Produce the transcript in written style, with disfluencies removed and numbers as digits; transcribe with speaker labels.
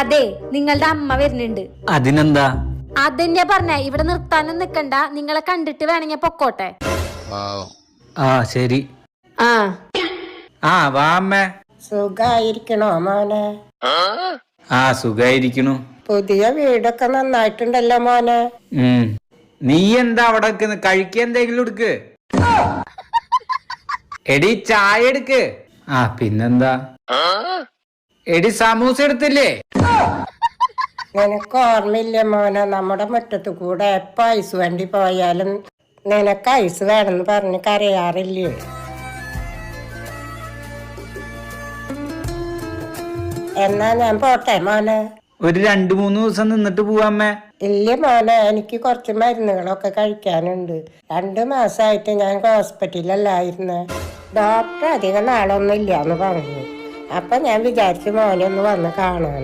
Speaker 1: അതെ, നിങ്ങളുടെ അമ്മ വരുന്നുണ്ട്.
Speaker 2: അതിനെന്താ?
Speaker 1: അതെന്നെ പറഞ്ഞ, ഇവിടെ നിർത്താനും നിക്കണ്ട, നിങ്ങളെ കണ്ടിട്ട് വേണമെങ്കിൽ പൊക്കോട്ടെ.
Speaker 2: ആ ശരി. ആ വാ അമ്മേ.
Speaker 3: സുഖായിരിക്കണോ മോനെ?
Speaker 2: ആ സുഖായിരിക്കണു.
Speaker 3: പുതിയ വീടൊക്കെ നന്നായിട്ടുണ്ടല്ലോ മോനെ.
Speaker 2: നീ എന്താ അവിടെ കഴിക്കാൻ എന്തെങ്കിലും എടുക്ക്. എടി ചായ എടുക്ക്. ആ പിന്നെന്താ, എടി സമൂസ എടുത്തില്ലേ?
Speaker 3: നിനക്ക് ഓർമ്മയില്ലേ മോനെ, നമ്മുടെ മുറ്റത്ത് കൂടെ എപ്പോ ഐസ് വണ്ടി പോയാലും നിനക്ക് ഐസ് വേണമെന്ന് പറഞ്ഞ് കരയാറില്ലേ? എന്നാ ഞാൻ പോട്ടെ മോനെ.
Speaker 2: ഒരു 2-3 ദിവസം നിന്നിട്ട് പോവാമ്മേ.
Speaker 3: ഇല്ല മോനെ, എനിക്ക് കുറച്ച് മരുന്നുകളൊക്കെ കഴിക്കാനുണ്ട്. 2 മാസമായിട്ട് ഞാൻ ഹോസ്പിറ്റലിലല്ലായിരുന്നു. ഡോക്ടർ അധികം നാളൊന്നും ഇല്ലാന്ന് പറഞ്ഞു. അപ്പൊ ഞാൻ വിചാരിച്ചു മോനെ ഒന്ന് വന്ന് കാണാൻ.